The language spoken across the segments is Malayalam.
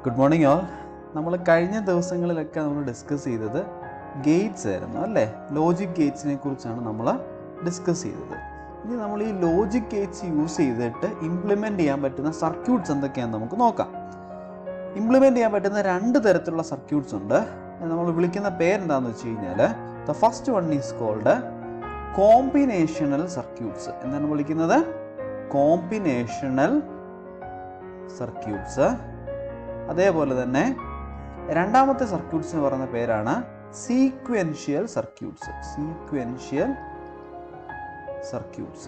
Good morning all. നമ്മൾ കഴിഞ്ഞ ദിവസങ്ങളിലൊക്കെ നമ്മൾ ഡിസ്കസ് ചെയ്തത് ഗേറ്റ്സ് ആയിരുന്നു അല്ലേ? ലോജിക് ഗേറ്റ്സിനെ കുറിച്ചാണ് നമ്മൾ ഡിസ്കസ് ചെയ്തത്. ഇനി നമ്മൾ ഈ ലോജിക് ഗേറ്റ്സ് യൂസ് ചെയ്തിട്ട് ഇംപ്ലിമെൻ്റ് ചെയ്യാൻ പറ്റുന്ന സർക്യൂട്ട്സ് എന്തൊക്കെയാണെന്ന് നമുക്ക് നോക്കാം. ഇംപ്ലിമെൻ്റ് ചെയ്യാൻ പറ്റുന്ന രണ്ട് തരത്തിലുള്ള സർക്യൂട്ട്സ് ഉണ്ട്. നമ്മൾ വിളിക്കുന്ന പേരെന്താണെന്ന് വെച്ച് കഴിഞ്ഞാൽ the first one is called combinational circuits. എന്താണ് വിളിക്കുന്നത്? Combinational circuits. അതേപോലെ തന്നെ രണ്ടാമത്തെ സർക്യൂട്ട്സ് എന്ന് പറയുന്ന പേരാണ് sequential circuits. Sequential circuits,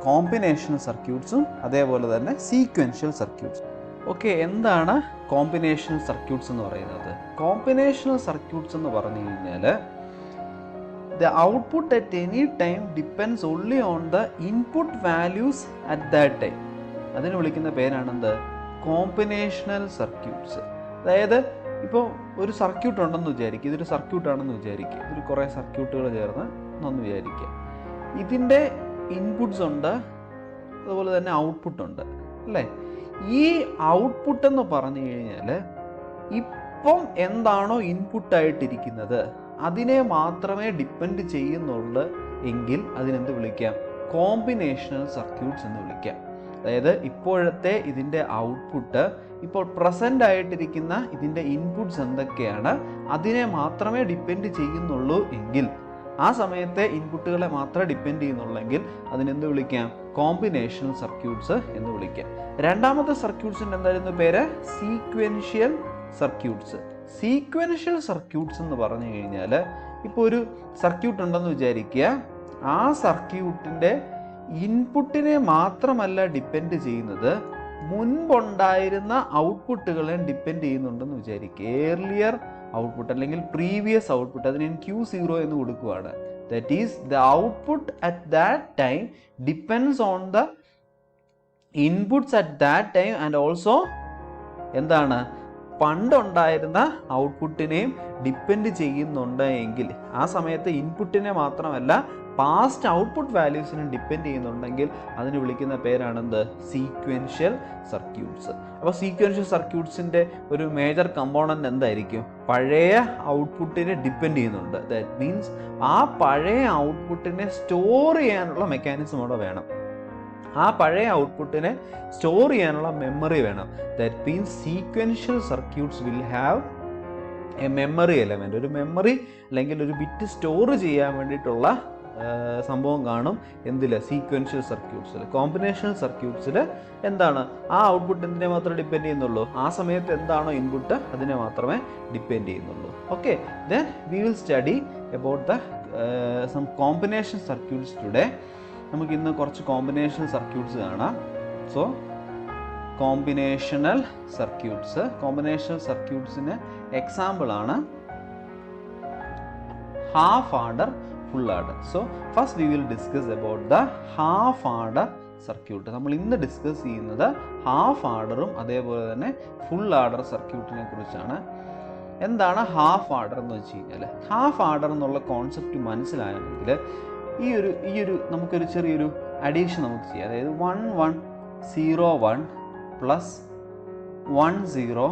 combinational സർക്യൂട്ട്സും അതേപോലെ തന്നെ സീക്വൻഷ്യൽ സർക്യൂട്ട്സ്. ഓക്കെ, എന്താണ് കോമ്പിനേഷണൽ സർക്യൂട്ട്സ് എന്ന് പറയുന്നത്? കോമ്പിനേഷണൽ സർക്യൂട്ട്സ് എന്ന് പറഞ്ഞു കഴിഞ്ഞാൽ the output at any time depends only on the input values at that time. അതിന് വിളിക്കുന്ന പേരാണെന്ത്? Combinational circuits. അതായത് ഇപ്പോൾ ഒരു സർക്യൂട്ട് ഉണ്ടെന്ന് വിചാരിക്കുക, ഇതൊരു സർക്യൂട്ടാണെന്ന് വിചാരിക്കുക, ഇതൊരു കുറേ സർക്യൂട്ടുകൾ ചേർന്ന് എന്നൊന്ന് വിചാരിക്കുക. ഇതിൻ്റെ ഇൻപുട്ട്സ് ഉണ്ട്, അതുപോലെ തന്നെ ഔട്ട്പുട്ട് ഉണ്ട് അല്ലേ? ഈ ഔട്ട്പുട്ട് എന്ന് പറഞ്ഞു കഴിഞ്ഞാൽ ഇപ്പം എന്താണോ ഇൻപുട്ടായിട്ടിരിക്കുന്നത് അതിനെ മാത്രമേ ഡിപ്പെൻഡ് ചെയ്യുന്നുള്ളൂ എങ്കിൽ അതിനെന്ത് വിളിക്കാം? കോമ്പിനേഷണൽ സർക്യൂട്ട്സ് എന്ന് വിളിക്കാം. അതായത് ഇപ്പോഴത്തെ ഇതിൻ്റെ ഔട്ട്പുട്ട്, ഇപ്പോൾ പ്രസൻ്റ് ആയിട്ടിരിക്കുന്ന ഇതിൻ്റെ ഇൻപുട്ട്സ് എന്തൊക്കെയാണ് അതിനെ മാത്രമേ ഡിപ്പെൻഡ് ചെയ്യുന്നുള്ളൂ എങ്കിൽ, ആ സമയത്തെ ഇൻപുട്ടുകളെ മാത്രമേ ഡിപ്പെൻഡ് ചെയ്യുന്നുള്ളെങ്കിൽ അതിനെന്ത് വിളിക്കാം? കോമ്പിനേഷണൽ സർക്യൂട്ട്സ് എന്ന് വിളിക്കാം. രണ്ടാമത്തെ സർക്യൂട്ട്സിൻ്റെ എന്തായിരുന്നു പേര്? Sequential circuits. സീക്വൻഷ്യൽ സർക്യൂട്ട്സ് എന്ന് പറഞ്ഞു കഴിഞ്ഞാൽ ഇപ്പോൾ ഒരു സർക്യൂട്ട് ഉണ്ടെന്ന് വിചാരിക്കുക, ആ സർക്യൂട്ടിൻ്റെ ഇൻപുട്ടിനെ മാത്രമല്ല ഡിപ്പെൻഡ് ചെയ്യുന്നത്, മുൻപുണ്ടായിരുന്ന ഔട്ട്പുട്ടുകളെ ഡിപ്പെൻഡ് ചെയ്യുന്നുണ്ടെന്ന് വിചാരിക്കുക. ഏർലിയർ ഔട്ട്പുട്ട് അല്ലെങ്കിൽ പ്രീവിയസ് ഔട്ട്പുട്ട്, അതിന് ഞാൻ Q0 എന്ന് കൊടുക്കുകയാണ്. That is the output at that time depends on the inputs at that time and also എന്താണ്, പണ്ടുണ്ടായിരുന്ന ഔട്ട്പുട്ടിനെയും ഡിപ്പെൻഡ് ചെയ്യുന്നുണ്ട് എങ്കിൽ, ആ സമയത്ത് ഇൻപുട്ടിനെ മാത്രമല്ല പാസ്റ്റ് ഔട്ട്പുട്ട് വാല്യൂസിനെ ഡിപ്പെൻഡ് ചെയ്യുന്നുണ്ടെങ്കിൽ അതിന് വിളിക്കുന്ന പേരാണെന്ത്? Sequential circuits. അപ്പോൾ സീക്വൻഷ്യൽ സർക്യൂട്ട്സിൻ്റെ ഒരു മേജർ കമ്പോണൻ്റ് എന്തായിരിക്കും? പഴയ ഔട്ട്പുട്ടിനെ ഡിപ്പെൻഡ് ചെയ്യുന്നുണ്ട്. ദാറ്റ് മീൻസ് ആ പഴയ ഔട്ട്പുട്ടിനെ സ്റ്റോർ ചെയ്യാനുള്ള മെക്കാനിസം അവിടെ വേണം. ആ പഴയ ഔട്ട്പുട്ടിനെ സ്റ്റോർ ചെയ്യാനുള്ള മെമ്മറി വേണം. That means sequential circuits will have A memory element. ഒരു മെമ്മറി അല്ലെങ്കിൽ ഒരു ബിറ്റ് സ്റ്റോർ ചെയ്യാൻ വേണ്ടിയിട്ടുള്ള സംഭവം കാണും. എന്തിൽ? സീക്വൻഷ്യൽ സർക്യൂട്ട്സിൽ. കോമ്പിനേഷണൽ സർക്യൂട്ട്സിൽ എന്താണ്, ആ ഔട്ട്പുട്ട് എന്തിനെ മാത്രമേ ഡിപ്പെൻഡ് ചെയ്യുന്നുള്ളൂ? ആ സമയത്ത് എന്താണോ ഇൻപുട്ട് അതിനെ മാത്രമേ ഡിപ്പെൻഡ് ചെയ്യുന്നുള്ളൂ. Okay, then we will study about the sum combination circuits today. നമുക്ക് ഇന്ന് കുറച്ച് കോമ്പിനേഷണൽ സർക്യൂട്ട്സ് കാണാം. സോ കോമ്പിനേഷണൽ സർക്യൂട്ട്സ്, കോമ്പിനേഷണൽ സർക്യൂട്ട്സിന് എക്സാമ്പിളാണ് half order, full order. So first we will discuss about the half adder circuit. നമ്മൾ ഇന്ന് ഡിസ്കസ് ചെയ്യുന്നത് ഹാഫ് ആർഡറും അതേപോലെ തന്നെ ഫുൾ ആർഡർ സർക്യൂട്ടിനെ കുറിച്ചാണ്. എന്താണ് ഹാഫ് ആർഡർ എന്ന് വെച്ച് കഴിഞ്ഞാൽ, ഹാഫ് ആർഡർ എന്നുള്ള കോൺസെപ്റ്റ് മനസ്സിലായെങ്കിൽ ഈ ഒരു നമുക്കൊരു ചെറിയൊരു അഡീഷൻ നമുക്ക് ചെയ്യാം. അതായത് 1 1 0 1 പ്ലസ് 1 0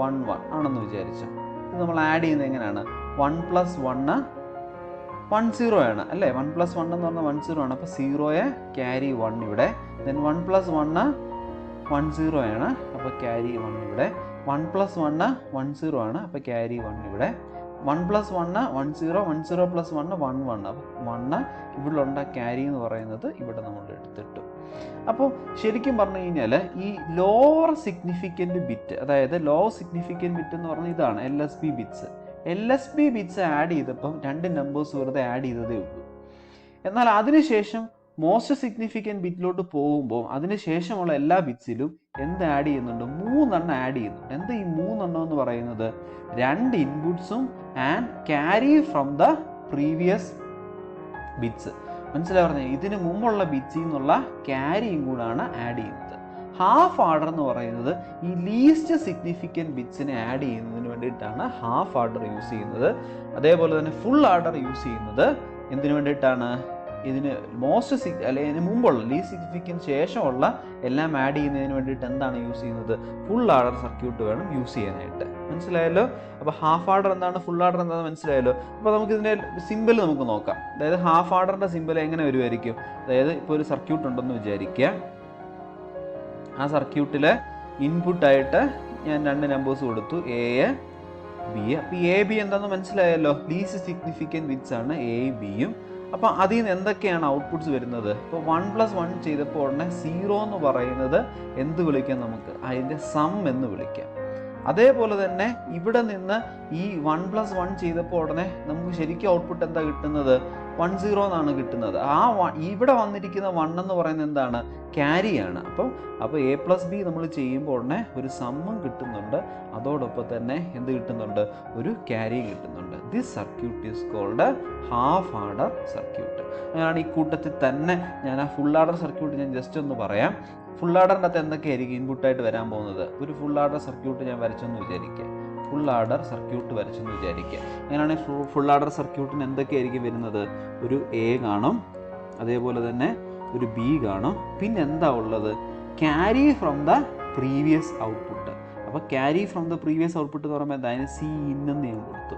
1 1 ആണെന്ന് വിചാരിച്ചു. ഇത് നമ്മൾ ആഡ് ചെയ്യുന്നത് എങ്ങനെയാണ്? 1 + 1 1 0 ആണ് അല്ലേ? 1 + 1 എന്ന് പറഞ്ഞാൽ 1 0 ആണ്. അപ്പോൾ 0യെ ക്യാരി 1 ഇവിടെ. ദെൻ 1 + 1 1 0 ആണ്, അപ്പോൾ ക്യാരി 1 ഇവിടെ. 1 + 1 1 0 ആണ്, അപ്പോൾ ക്യാരി 1 ഇവിടെ. 1 + 1 1 0, 1 0 + 1 1 1. അപ്പോൾ 1 ഇവിടെ ഉണ്ട ക്യാരി എന്ന് പറയുന്നത് ഇവിടെ നമ്മൾ എടുത്തിട്ടു. അപ്പോൾ ശരിക്കും പറഞ്ഞു കഴിഞ്ഞാൽ ഈ ലോവർ സിഗ്നിഫിക്കൻറ്റ് ബിറ്റ്, അതായത് ലോ സിഗ്നിഫിക്കൻറ്റ് ബിറ്റ് എന്ന് പറഞ്ഞാൽ ഇതാണ് LSB bits. LSB bits add ചെയ്തപ്പം 2 നമ്പേഴ്സ് വെറുതെ ആഡ് ചെയ്തതേ ഉള്ളൂ. എന്നാൽ അതിനുശേഷം മോസ്റ്റ് സിഗ്നിഫിക്കൻറ്റ് ബിറ്റിലോട്ട് പോകുമ്പോൾ അതിനുശേഷമുള്ള എല്ലാ ബിറ്റ്സിലും എന്ത് ആഡ് ചെയ്യുന്നുണ്ട്? 3 എണ്ണം ആഡ് ചെയ്യുന്നുണ്ട്. എന്താ ഈ 3 എണ്ണം എന്ന് പറയുന്നത്? 2 ഇൻപുട്ട്സും and carry from the previous bits. മനസ്സിലായി പറഞ്ഞാൽ ഇതിന് മുമ്പുള്ള ബിറ്റ്സിൽ നിന്നുള്ള ക്യാരിയും കൂടാണ് ആഡ് ചെയ്യുന്നത്. ഹാഫ് ആർഡർ എന്ന് പറയുന്നത് ഈ ലീസ്റ്റ് സിഗ്നിഫിക്കൻറ്റ് ബിറ്റ്സിനെ ആഡ് ചെയ്യുന്നതിന് വേണ്ടിയിട്ടാണ് ഹാഫ് ആർഡർ യൂസ് ചെയ്യുന്നത്. അതേപോലെ തന്നെ ഫുൾ ആർഡർ യൂസ് ചെയ്യുന്നത് എന്തിനു വേണ്ടിയിട്ടാണ്? ഇതിന് അല്ലെങ്കിൽ ഇതിന് മുമ്പുള്ള ലീസ്റ്റ് സിഗ്നിഫിക്കൻറ്റ് ശേഷമുള്ള എല്ലാം ആഡ് ചെയ്യുന്നതിന് വേണ്ടിയിട്ട് എന്താണ് യൂസ് ചെയ്യുന്നത്? ഫുൾ ആഡർ സർക്യൂട്ട് വേണം യൂസ് ചെയ്യാനായിട്ട്. മനസ്സിലായല്ലോ? അപ്പോൾ ഹാഫ് ആഡർ എന്താണ്, ഫുൾ ആഡർ എന്താണെന്ന് മനസ്സിലായല്ലോ? അപ്പോൾ നമുക്കിതിൻ്റെ സിമ്പിൾ നമുക്ക് നോക്കാം. അതായത് ഹാഫ് ആഡറിൻ്റെ സിമ്പിൾ എങ്ങനെ വരുമായിരിക്കും? അതായത് ഇപ്പോൾ ഒരു സർക്യൂട്ട് ഉണ്ടെന്ന് വിചാരിക്കുക. ആ സർക്യൂട്ടിൽ ഇൻപുട്ടായിട്ട് ഞാൻ 2 നമ്പേഴ്സ് കൊടുത്തു, എ ബി. അപ്പോൾ എ ബി എന്താണെന്ന് മനസ്സിലായല്ലോ? ലീസ്റ്റ് സിഗ്നിഫിക്കൻറ്റ് ബിറ്റ്സ് ആണ് എ ബിയും. അപ്പോൾ അതിൽ നിന്ന് എന്തൊക്കെയാണ് ഔട്ട്പുട്ട്സ് വരുന്നത്? ഇപ്പോൾ 1+1 ചെയ്തപ്പോൾ ഉടനെ 0 എന്ന് പറയുന്നത് എന്ത് വിളിക്കാം? നമുക്ക് അതിൻ്റെ സം എന്ന് വിളിക്കാം. അതേപോലെ തന്നെ ഇവിടെ നിന്ന് ഈ 1+1 ചെയ്തപ്പോൾ ഉടനെ നമുക്ക് ശരിക്കും ഔട്ട്പുട്ട് എന്താ കിട്ടുന്നത്? 10 എന്നാണ് കിട്ടുന്നത്. ഇവിടെ വന്നിരിക്കുന്ന 1 എന്ന് പറയുന്നത് എന്താണ്? ക്യാരിയാണ്. അപ്പോൾ A+B നമ്മൾ ചെയ്യുമ്പോൾ ഉടനെ ഒരു സമ്മും കിട്ടുന്നുണ്ട്, അതോടൊപ്പം തന്നെ എന്ത് കിട്ടുന്നുണ്ട്? ഒരു ക്യാരി കിട്ടുന്നുണ്ട്. This circuit is called half adder circuit. അങ്ങനെയാണ് ഈ കൂട്ടത്തിൽ തന്നെ ഞാൻ ആ ഫുൾ ആഡർ സർക്യൂട്ട് ഞാൻ ജസ്റ്റ് ഒന്ന് പറയാം. ഫുൾ ആഡറിൻ്റെ അകത്ത് എന്തൊക്കെയായിരിക്കും ഇൻപുട്ടായിട്ട് വരാൻ പോകുന്നത്? ഒരു ഫുൾ ആഡർ സർക്യൂട്ട് ഞാൻ വരച്ചെന്ന് വിചാരിക്കുക. ഫുൾ ആഡർ സർക്യൂട്ട് വരച്ചെന്ന് വിചാരിക്കുക. അങ്ങനെയാണെങ്കിൽ ഫുൾ ആഡർ സർക്യൂട്ടിന് എന്തൊക്കെയായിരിക്കും വരുന്നത്? ഒരു എ കാണും, അതേപോലെ തന്നെ ഒരു ബി കാണും, പിന്നെ എന്താ ഉള്ളത്? Carry from the previous output. അപ്പോൾ carry from the previous output എന്ന് പറയുമ്പോൾ എന്താ? അതിന് സി ഇന്നെന്ന് ഞാൻ കൊടുത്തു.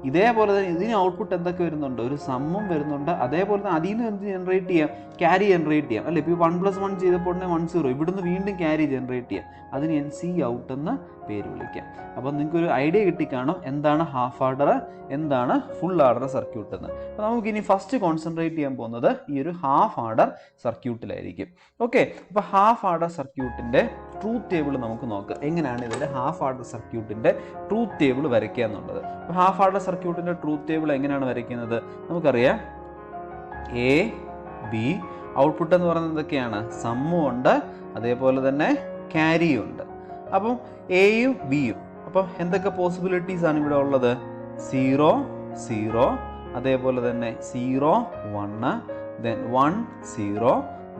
ഇതേപോലെ തന്നെ ഇതിന് ഔട്ട്പുട്ട് എന്തൊക്കെ വരുന്നുണ്ട്? ഒരു സമ്മും വരുന്നുണ്ട്, അതേപോലെ തന്നെ അതിൽ നിന്ന് എന്ത് ജനറേറ്റ് ചെയ്യാം? ക്യാരി ജനറേറ്റ് ചെയ്യാം അല്ലേ? ഇപ്പോൾ 1+1 ചെയ്തപ്പോൾ തന്നെ 10, ഇവിടുന്ന് വീണ്ടും ക്യാരി ജനറേറ്റ് ചെയ്യാം. അതിന് NC ഔട്ട് എന്ന് പേര് വിളിക്കാം. അപ്പോൾ നിങ്ങൾക്കൊരു ഐഡിയ കിട്ടിക്കാണും എന്താണ് ഹാഫ് ആഡർ, എന്താണ് ഫുൾ ആഡർ സർക്യൂട്ട് എന്ന്. അപ്പോൾ നമുക്കിനി ഫസ്റ്റ് കോൺസെൻട്രേറ്റ് ചെയ്യാൻ പോകുന്നത് ഈ ഒരു ഹാഫ് ആഡർ സർക്യൂട്ടിലായിരിക്കും. ഓക്കെ, അപ്പോൾ ഹാഫ് ആഡർ സർക്യൂട്ടിൻ്റെ ട്രൂത്ത് ടേബിൾ നമുക്ക് നോക്കാം. എങ്ങനെയാണ് ഇതിൻ്റെ ഹാഫ് ആഡർ സർക്യൂട്ടിൻ്റെ ട്രൂത്ത് ടേബിൾ വരയ്ക്കുക എന്നുള്ളത്. അപ്പോൾ ഹാഫ് ആഡർ സർക്യൂട്ടിൻ്റെ ട്രൂത്ത് ടേബിൾ എങ്ങനെയാണ് വരയ്ക്കുന്നത്? നമുക്കറിയാം എ ബി, ഔട്ട്പുട്ട് എന്ന് പറയുന്നത് എന്തൊക്കെയാണ്? സമ്മും ഉണ്ട്, അതേപോലെ തന്നെ ക്യാരിയും ഉണ്ട്. അപ്പം എയും ബിയും, അപ്പം എന്തൊക്കെ പോസിബിലിറ്റീസ് ആണ് ഇവിടെ ഉള്ളത്? 0 0, അതേപോലെ തന്നെ 0 1, ദെൻ 1 0,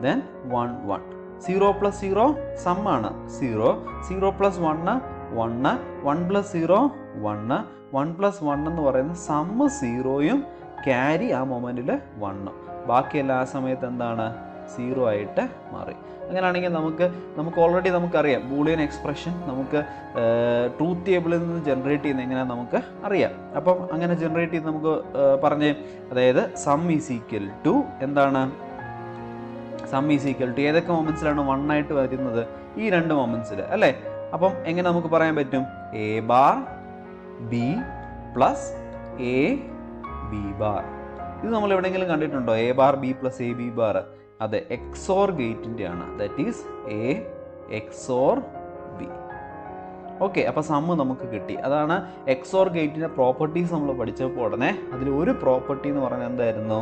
ദെൻ 1 1. 0 + 0 സമ്മാണ് 0, 0 + 1 1, 1 + 0 1, 1 + 1 എന്ന് പറയുന്ന സമ്മ് 0യും ക്യാരി ആ മൊമെൻറ്റിൽ 1. ബാക്കിയെല്ലാം ആ സമയത്ത് എന്താണ്? 0 ആയിട്ട് മാറി. അങ്ങനെയാണെങ്കിൽ നമുക്ക് ഓൾറെഡി നമുക്കറിയാം ബൂളിയൻ എക്സ്പ്രഷൻ നമുക്ക് ട്രൂത്ത് ടേബിളിൽ നിന്ന് ജനറേറ്റ് ചെയ്യുന്ന എങ്ങനെയാണെന്ന് നമുക്ക് അറിയാം. അപ്പം അങ്ങനെ ജനറേറ്റ് ചെയ്ത് നമുക്ക് പറഞ്ഞ്, അതായത് സം ഈസ് ഈക്വൽ ടു എന്താണ്? സം ഈസ് ഈക്വൽ ടു ഏതൊക്കെ മൊമെൻറ്റ്സിലാണ് 1 ആയിട്ട് വരുന്നത്? ഈ 2 മൊമെൻറ്റ്സിൽ അല്ലേ? അപ്പം എങ്ങനെ നമുക്ക് പറയാൻ പറ്റും? A bar B plus A B bar. ഇത് നമ്മൾ എവിടെയെങ്കിലും കണ്ടിട്ടുണ്ടോ? A bar B plus A B bar. അതെ, എക്സോർ ഗേറ്റിൻ്റെ ആണ്. That is A XOR B. Okay, അപ്പോൾ സമ്മ് നമുക്ക് കിട്ടി. അതാണ് എക്സോർ ഗേറ്റിൻ്റെ പ്രോപ്പർട്ടീസ് നമ്മൾ പഠിച്ചപ്പോൾ ഉടനെ അതിൽ ഒരു പ്രോപ്പർട്ടി എന്ന് പറഞ്ഞാൽ എന്തായിരുന്നു?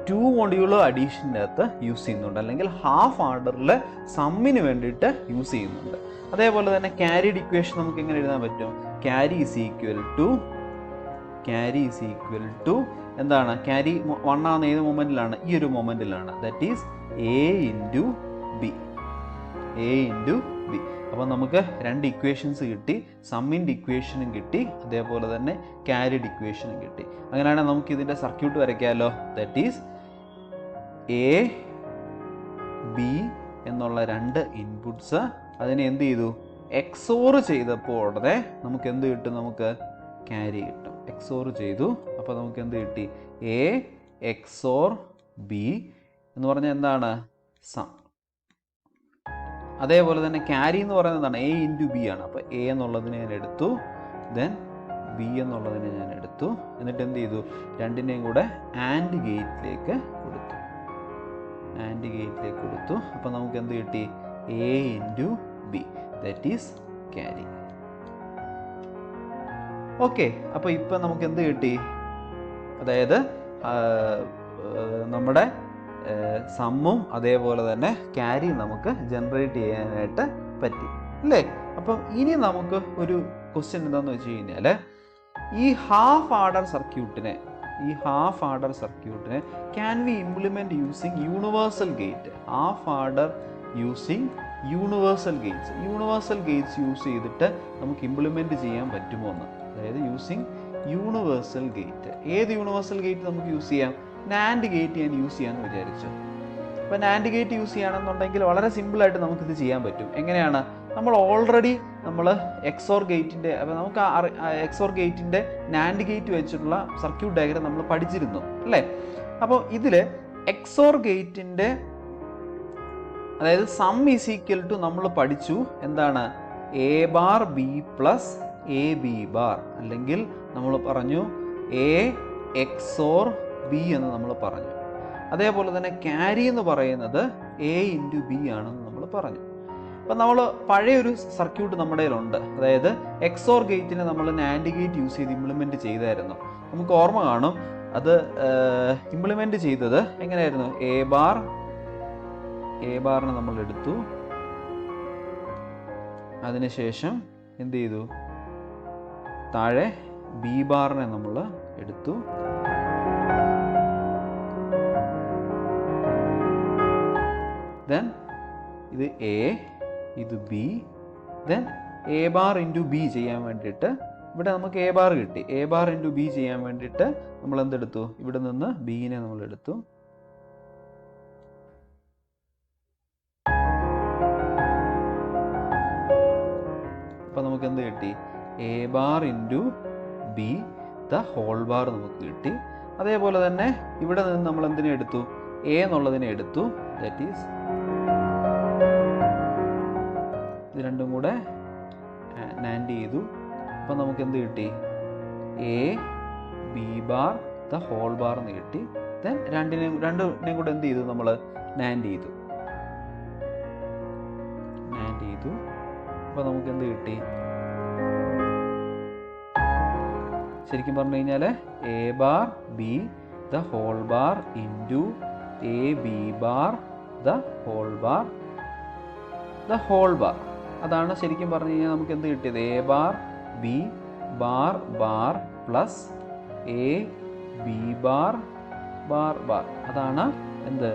2 മോഡ്യൂളോ അഡീഷൻ്റെ അകത്ത് യൂസ് ചെയ്യുന്നുണ്ട്, അല്ലെങ്കിൽ ഹാഫ് ആർഡറിൽ സമ്മിന് വേണ്ടിയിട്ട് യൂസ് ചെയ്യുന്നുണ്ട്. അതേപോലെ തന്നെ ക്യാരിഡ് ഇക്വേഷൻ നമുക്ക് എങ്ങനെ എഴുതാൻ പറ്റും? ക്യാരി ഈസ് ഈക്വൽ ടു എന്താണ്? ക്യാരി 1 ആവുന്ന ഏത് മൊമെൻറ്റിലാണ്? ഈ ഒരു മൊമെൻറ്റിലാണ്. That is A into B. അപ്പോൾ നമുക്ക് 2 ഇക്വേഷൻസ് കിട്ടി. സമ്മിൻ്റെ ഇക്വേഷനും കിട്ടി, അതേപോലെ തന്നെ ക്യാരിഡ് ഇക്വേഷനും കിട്ടി. അങ്ങനെയാണെങ്കിൽ നമുക്ക് ഇതിൻ്റെ സർക്യൂട്ട് വരയ്ക്കാമല്ലോ. ദാറ്റ് ഈസ് എ ബി എന്നുള്ള 2 ഇൻപുട്ട്സ്, അതിനെ എന്ത് ചെയ്തു? എക്സോർ ചെയ്തപ്പോൾ ഉടനെ നമുക്ക് എന്ത് കിട്ടും? നമുക്ക് ക്യാരി കിട്ടും. എക്സോർ ചെയ്തു, അപ്പോൾ നമുക്ക് എന്ത് കിട്ടി? എ എക്സോർ ബി എന്ന് പറഞ്ഞാൽ എന്താണ്? സം. അതേപോലെ തന്നെ ക്യാരി എന്ന് പറയുന്നത് എന്താണ്? എ ഇൻറ്റു ബി ആണ്. അപ്പോൾ എ എന്നുള്ളതിനെ ഞാൻ എടുത്തു, ദെൻ ബി എന്നുള്ളതിനെ ഞാൻ എടുത്തു, എന്നിട്ട് എന്ത് ചെയ്തു? 2നെയും കൂടെ ആൻഡ് ഗേറ്റിലേക്ക് കൊടുത്തു. അപ്പോൾ നമുക്ക് എന്ത് കിട്ടി? A into B, that is carry. Okay, അപ്പോൾ ഇപ്പം നമുക്ക് എന്ത് കിട്ടി? അതായത് നമ്മുടെ സമ്മും അതേപോലെ തന്നെ ക്യാരി നമുക്ക് ജനറേറ്റ് ചെയ്യാനായിട്ട് പറ്റി അല്ലേ? അപ്പം ഇനി നമുക്ക് ഒരു ക്വസ്റ്റ്യൻ എന്താണെന്ന് വെച്ച് കഴിഞ്ഞാൽ, ഈ ഹാഫ് ആർഡർ സർക്യൂട്ടിനെ can we implement using universal gate? Half order using universal Gates use ചെയ്തിട്ട് നമുക്ക് ഇംപ്ലിമെൻറ്റ് ചെയ്യാൻ പറ്റുമോ എന്ന്. അതായത് യൂസിങ് യൂണിവേഴ്സൽ ഗേറ്റ്. ഏത് യൂണിവേഴ്സൽ ഗേറ്റ് നമുക്ക് യൂസ് ചെയ്യാം? നാൻഡ് ഗേറ്റ് ഞാൻ യൂസ് ചെയ്യാമെന്ന് വിചാരിച്ചു. അപ്പോൾ നാൻഡ് ഗേറ്റ് യൂസ് ചെയ്യുകയാണെന്നുണ്ടെങ്കിൽ വളരെ സിമ്പിളായിട്ട് നമുക്കിത് ചെയ്യാൻ പറ്റും. എങ്ങനെയാണ്? നമ്മൾ ഓൾറെഡി എക്സോർ ഗേറ്റിൻ്റെ, അപ്പോൾ നമുക്ക് എക്സോർ ഗേറ്റിൻ്റെ നാൻഡ് ഗേറ്റ് വെച്ചിട്ടുള്ള സർക്യൂട്ട് ഡയഗ്രം നമ്മൾ പഠിച്ചിരുന്നു അല്ലേ? അപ്പോൾ ഇതിൽ എക്സോർ ഗേറ്റിൻ്റെ അതായത് സം ഈസ് ഈക്വൽ ടു നമ്മൾ പഠിച്ചു എന്താണ്? A bar B plus A B bar, അല്ലെങ്കിൽ നമ്മൾ പറഞ്ഞു എ എക്സോർ ബി എന്ന് നമ്മൾ പറഞ്ഞു. അതേപോലെ തന്നെ ക്യാരി എന്ന് പറയുന്നത് എ ഇൻറ്റു ബി ആണെന്ന് നമ്മൾ പറഞ്ഞു. അപ്പം നമ്മൾ പഴയൊരു സർക്യൂട്ട് നമ്മുടെ കയ്യിലുണ്ട്. അതായത് എക്സോർ ഗേറ്റിനെ നമ്മൾ നാൻഡ് ഗേറ്റ് യൂസ് ചെയ്ത് ഇംപ്ലിമെൻറ്റ് ചെയ്തായിരുന്നു. നമുക്ക് ഓർമ്മ കാണും അത് ഇംപ്ലിമെൻറ്റ് ചെയ്തത് എങ്ങനെയായിരുന്നു? എ ബാറിനെ നമ്മൾ എടുത്തു, അതിനുശേഷം എന്ത് ചെയ്തു? താഴെ ബി ബാറിനെ നമ്മൾ എടുത്തു, ദെൻ ഇത് എ, ഇത് B, then A bar into B ചെയ്യാൻ വേണ്ടിയിട്ട് ഇവിടെ നമുക്ക് എ ബാർ കിട്ടി. എ ബാർ ഇൻറ്റു ബി ചെയ്യാൻ വേണ്ടിയിട്ട് നമ്മൾ എന്തെടുത്തു? ഇവിടെ നിന്ന് ബീനെ നമ്മൾ എടുത്തു. അപ്പം നമുക്ക് എന്ത് കിട്ടി? A bar into B the whole bar നമുക്ക് കിട്ടി. അതേപോലെ തന്നെ ഇവിടെ നിന്ന് നമ്മൾ എന്തിനെ എടുത്തു? എ എന്നുള്ളതിനെ എടുത്തു. ദാറ്റ് ഈസ് ഇത് രണ്ടും കൂടെ നാൻഡ് ചെയ്തു. അപ്പം നമുക്ക് എന്ത് കിട്ടി? A B bar the whole bar എന്ന് കിട്ടി. ദെൻ രണ്ടിനെയും കൂടെ എന്ത് ചെയ്തു? നമ്മൾ നാൻഡ് ചെയ്തു. അപ്പം നമുക്ക് എന്ത് കിട്ടി? ശരിക്കും പറഞ്ഞു കഴിഞ്ഞാൽ A bar B the whole bar into A B bar the whole bar അതാണ് ശരിക്കും പറഞ്ഞു കഴിഞ്ഞാൽ നമുക്ക് എന്ത് കിട്ടിയത്? A bar B bar bar plus A B bar bar bar, അതാണ് എന്ത്?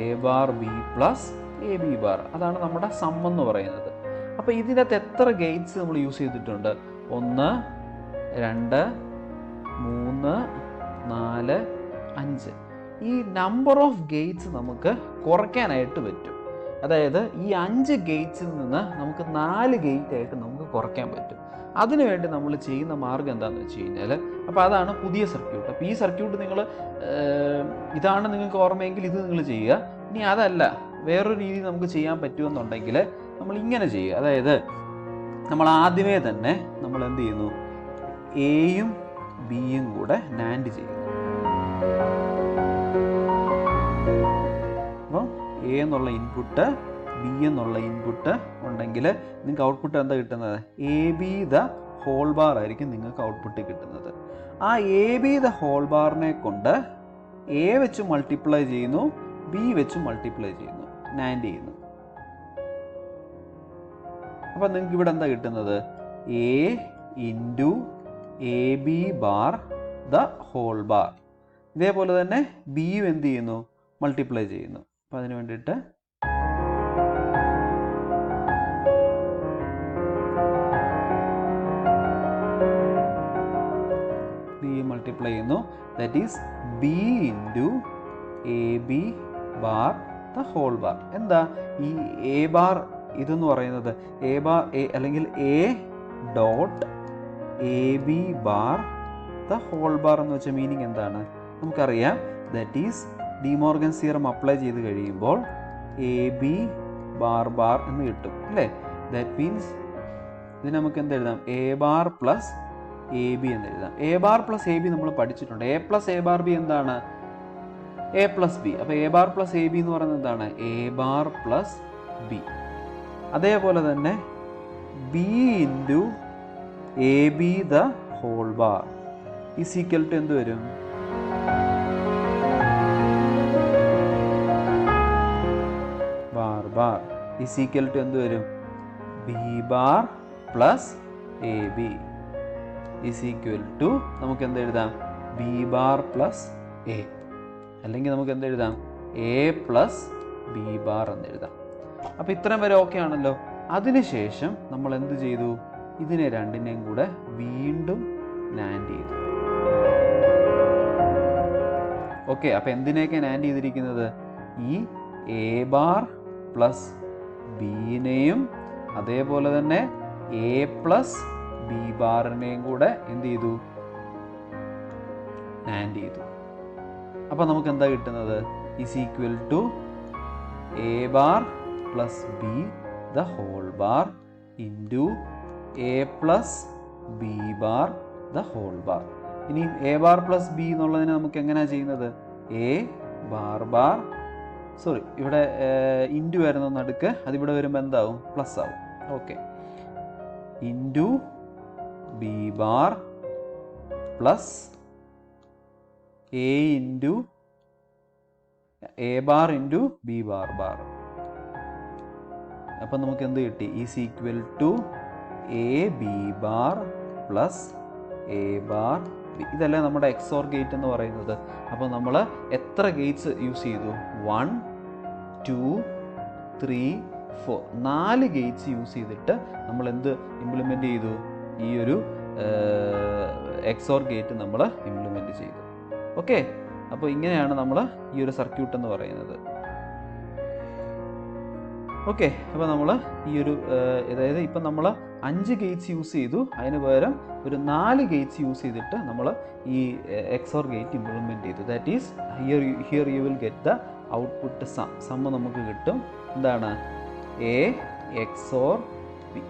A bar B plus A B bar. അതാണ് നമ്മുടെ സം എന്ന് പറയുന്നത്. അപ്പോൾ ഇതിനകത്ത് എത്ര ഗേറ്റ്സ് നമ്മൾ യൂസ് ചെയ്തിട്ടുണ്ട്? 1 2 3 4 5. ഈ നമ്പർ ഓഫ് ഗേറ്റ്സ് നമുക്ക് കുറയ്ക്കാനായിട്ട് പറ്റും. അതായത് ഈ 5 ഗേറ്റ്സിൽ നിന്ന് നമുക്ക് 4 ഗേറ്റ് ആയിട്ട് നമുക്ക് കുറയ്ക്കാൻ പറ്റും. അതിനുവേണ്ടി നമ്മൾ ചെയ്യുന്ന മാർഗ്ഗം എന്താണെന്ന് വെച്ച് കഴിഞ്ഞാൽ, അപ്പോൾ അതാണ് പുതിയ സർക്യൂട്ട്. അപ്പോൾ ഈ സർക്യൂട്ട് നിങ്ങൾ ഇതാണ് നിങ്ങൾക്ക് ഓർമ്മയെങ്കിൽ ഇത് നിങ്ങൾ ചെയ്യുക. ഇനി അതല്ല, വേറൊരു രീതി നമുക്ക് ചെയ്യാൻ പറ്റുമെന്നുണ്ടെങ്കിൽ നമ്മൾ ഇങ്ങനെ ചെയ്യുക. അതായത് നമ്മൾ ആദ്യമേ തന്നെ നമ്മൾ എന്ത് ചെയ്യുന്നു? എയും ബിയും കൂടെ നാൻഡ് ചെയ്യുന്നു. അപ്പം എ എന്നുള്ള ഇൻപുട്ട് ബി എന്നുള്ള ഇൻപുട്ട് ഉണ്ടെങ്കിൽ നിങ്ങൾക്ക് ഔട്ട്പുട്ട് എന്താ കിട്ടുന്നത്? A B the whole bar ആയിരിക്കും നിങ്ങൾക്ക് ഔട്ട്പുട്ട് കിട്ടുന്നത്. ആ എ ബി ദ ഹോൾ ബാറിനെ കൊണ്ട് എ വെച്ച് മൾട്ടിപ്ലൈ ചെയ്യുന്നു, ബി വെച്ച് മൾട്ടിപ്ലൈ ചെയ്യുന്നു, നാൻഡ് ചെയ്യുന്നു. അപ്പം നിങ്ങൾക്ക് ഇവിടെ എന്താ കിട്ടുന്നത്? A into A B bar the whole bar. ഇതേപോലെ തന്നെ ബിയും എന്ത് ചെയ്യുന്നു? മൾട്ടിപ്ലൈ ചെയ്യുന്നു. അപ്പം അതിന് വേണ്ടിയിട്ട് ബി മൾട്ടിപ്ലൈ ചെയ്യുന്നു. That is B into A B bar the whole bar. എന്താ ഈ എ ബാർ ഇതെന്ന് പറയുന്നത്? എ ബാർ എ അല്ലെങ്കിൽ A dot A B bar the whole bar എന്ന് വെച്ച മീനിങ് എന്താണ്? നമുക്കറിയാം. That is De Morgan theorem apply ചെയ്ത് കഴിയുമ്പോൾ എ ബി ബാർ ബാർ എന്ന് കിട്ടും അല്ലേ? ദാറ്റ് മീൻസ് ഇതിന് നമുക്ക് എന്ത് എഴുതാം? A bar plus A B എന്ന് എഴുതാം. A bar plus A B നമ്മൾ പഠിച്ചിട്ടുണ്ട്. A plus A bar B എന്താണ്? A plus B. അപ്പോൾ A bar plus A B എന്ന് പറയുന്നത് എന്താണ്? A bar plus B. അതേപോലെ തന്നെ B into A B the whole bar is equal to എന്ത് വരും? Bar bar is equal to എന്ത് വരും? B bar plus A B is equal to നമുക്ക് എന്ത് എഴുതാം? ബി ബാർ പ്ലസ് എ, അല്ലെങ്കിൽ നമുക്ക് എന്ത് എഴുതാം? എ പ്ലസ് ബി ബാർ എന്ന് എഴുതാം. അപ്പോൾ ഇത്രയും വരെ ഓക്കെ ആണല്ലോ. അതിനുശേഷം നമ്മൾ എന്ത് ചെയ്തു? ഇതിനെ രണ്ടിനെയും കൂടെ വീണ്ടും നാൻഡ് ചെയ്തു. ഓക്കെ, അപ്പോൾ എന്തിനെയൊക്കെയാണ് ആൻഡ് ചെയ്തിരിക്കുന്നത്? ഈ എ ബാർ പ്ലസ് ബിനെയും അതേപോലെ തന്നെ എ പ്ലസ് ബി ബാറിനെയും കൂടെ എന്ത് ചെയ്തു? ആൻഡ് ചെയ്തു. അപ്പോൾ നമുക്ക് എന്താ കിട്ടുന്നത്? Is equal to A bar plus B the whole bar into A plus B bar the whole bar. ഇനി എ ബാർ പ്ലസ് ബി എന്നുള്ളതിനെ നമുക്ക് എങ്ങനെയാണ് ചെയ്യുന്നത്? എ ബാർ ബാർ, സോറി ഇവിടെ ഇൻറ്റു വരുന്ന നടുക്ക്, അതിവിടെ വരുമ്പോൾ എന്താവും? പ്ലസ് ആവും. Okay, into B bar plus A into A bar into B bar bar. അപ്പം നമുക്ക് എന്ത് കിട്ടി? Is equal to A B bar plus A bar B. ഇതല്ലേ നമ്മുടെ എക്സോർ ഗേറ്റ് എന്ന് പറയുന്നത്. അപ്പോൾ നമ്മൾ എത്ര ഗേറ്റ്സ് യൂസ് ചെയ്തു? 1 2 3 4 4 ഗേറ്റ്സ് യൂസ് ചെയ്തിട്ട് നമ്മൾ എന്ത് ഇംപ്ലിമെൻ്റ് ചെയ്തു? ഈ ഒരു എക്സോർ ഗേറ്റ് നമ്മൾ ഇംപ്ലിമെൻ്റ് ചെയ്തു. ഓക്കെ, അപ്പോൾ ഇങ്ങനെയാണ് നമ്മൾ ഈ ഒരു സർക്യൂട്ട് എന്ന് പറയുന്നത്. ഓക്കെ, അപ്പോൾ നമ്മൾ ഈ ഒരു അതായത് ഇപ്പം നമ്മൾ 5 ഗേറ്റ്സ് യൂസ് ചെയ്തു, അതിന് പകരം ഒരു 4 ഗേറ്റ്സ് യൂസ് ചെയ്തിട്ട് നമ്മൾ ഈ എക്സോർ ഗേറ്റ് ഇംപ്ലിമെൻറ്റ് ചെയ്തു. That is here you will get the output sum നമുക്ക് കിട്ടും. എന്താണ്? A XOR B.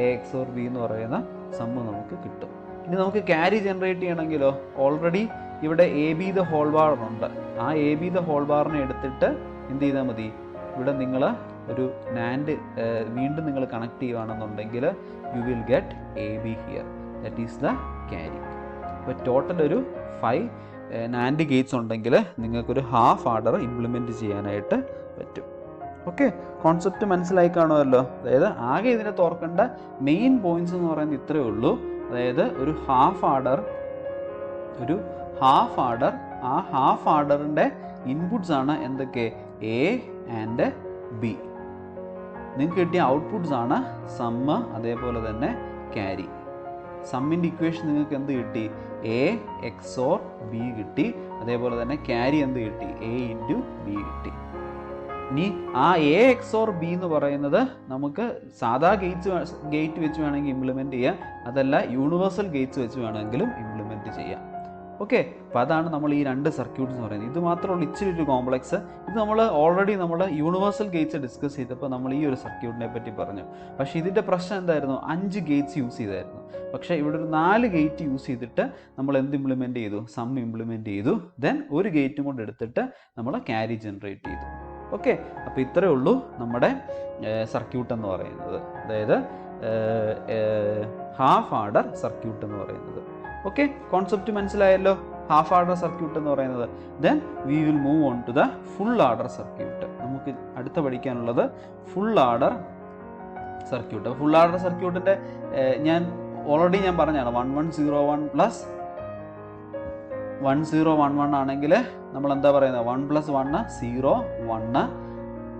A XOR B എന്ന് പറയുന്ന സമ്മ് നമുക്ക് കിട്ടും. ഇനി നമുക്ക് ക്യാരി ജനറേറ്റ് ചെയ്യണമെങ്കിലോ, ഓൾറെഡി ഇവിടെ A B the whole bar ഉണ്ട്. ആ എ ബി ദ ഹോൾ ബാറിനെ എടുത്തിട്ട് എന്ത് ചെയ്താൽ മതി? ഇവിടെ നിങ്ങൾ ഒരു നാൻഡ് വീണ്ടും നിങ്ങൾ കണക്ട് ചെയ്യുകയാണെന്നുണ്ടെങ്കിൽ U will get A B here. That is the carry. അപ്പോൾ ടോട്ടൽ ഒരു 5 നാൻഡ് ഗേറ്റ്സ് ഉണ്ടെങ്കിൽ നിങ്ങൾക്കൊരു ഹാഫ് ആർഡർ ഇംപ്ലിമെൻറ്റ് ചെയ്യാനായിട്ട് പറ്റും. ഓക്കെ, കോൺസെപ്റ്റ് മനസ്സിലായി കാണുമല്ലോ. അതായത് ആകെ ഇതിനെ ഓർക്കേണ്ട മെയിൻ പോയിന്റ്സ് എന്ന് പറയുന്നത് ഇത്രയേ ഉള്ളൂ. അതായത് ഒരു ഹാഫ് ആർഡർ, ആ ഹാഫ് ആർഡറിൻ്റെ ഇൻപുട്സ് ആണ് എന്തൊക്കെ? A and B. നിങ്ങൾക്ക് കിട്ടിയ ഔട്ട്പുട്ട്സ് ആണ് സമ്മ്, അതേപോലെ തന്നെ ക്യാരി. സമ്മിൻ്റെ ഇക്വേഷൻ നിങ്ങൾക്ക് എന്ത് കിട്ടി? എ എക്സോർ ബി കിട്ടി. അതേപോലെ തന്നെ ക്യാരി എന്ത് കിട്ടി? എ ഇൻറ്റു ബി കിട്ടി. ഇനി ആ എ എക്സോർ ബി എന്ന് പറയുന്നത് നമുക്ക് സാധാ ഗേറ്റ് വെച്ച് വേണമെങ്കിൽ ഇംപ്ലിമെൻറ്റ് ചെയ്യാം, അതല്ല യൂണിവേഴ്സൽ ഗേറ്റ്സ് വെച്ച് വേണമെങ്കിലും ഇംപ്ലിമെൻറ്റ് ചെയ്യാം. ഓക്കെ, അപ്പോൾ അതാണ് നമ്മൾ ഈ 2 സർക്യൂട്ട്സ് എന്ന് പറയുന്നത്. ഇത് മാത്രമുള്ള ഇച്ചിരി ഒരു കോംപ്ലക്സ്. ഇത് നമ്മൾ ഓൾറെഡി നമ്മൾ യൂണിവേഴ്സൽ ഗേറ്റ്സ് ഡിസ്കസ് ചെയ്തപ്പോൾ നമ്മൾ ഈ ഒരു സർക്യൂട്ടിനെ പറ്റി പറഞ്ഞു. പക്ഷേ ഇതിൻ്റെ പ്രശ്നം എന്തായിരുന്നു? 5 ഗേറ്റ്സ് യൂസ് ചെയ്തായിരുന്നു. പക്ഷേ ഇവിടെ ഒരു 4 ഗേറ്റ് യൂസ് ചെയ്തിട്ട് നമ്മൾ എന്ത് ഇംപ്ലിമെൻറ്റ് ചെയ്തു? സം ഇംപ്ലിമെൻറ്റ് ചെയ്തു. ദെൻ ഒരു ഗേറ്റും കൊണ്ട് എടുത്തിട്ട് നമ്മൾ ക്യാരി ജനറേറ്റ് ചെയ്തു. ഓക്കെ, അപ്പോൾ ഇത്രയേ ഉള്ളൂ നമ്മുടെ സർക്യൂട്ട് എന്ന് പറയുന്നത്. അതായത് ഹാഫ് ആർഡർ സർക്യൂട്ട് എന്ന് പറയുന്നത്. ഓക്കെ, കോൺസെപ്റ്റ് മനസ്സിലായല്ലോ? ഹാഫ് ആർഡർ സർക്യൂട്ട് എന്ന് പറയുന്നത്. Then we will move on to the full adder circuit. നമുക്ക് അടുത്ത പഠിക്കാനുള്ളത് full adder circuit. Full adder സർക്യൂട്ടിൻ്റെ ഞാൻ ഓൾറെഡി പറഞ്ഞാണ് 1101 പ്ലസ് 1011 ആണെങ്കിൽ നമ്മൾ എന്താ പറയുന്നത്? 1 + 1 0 1,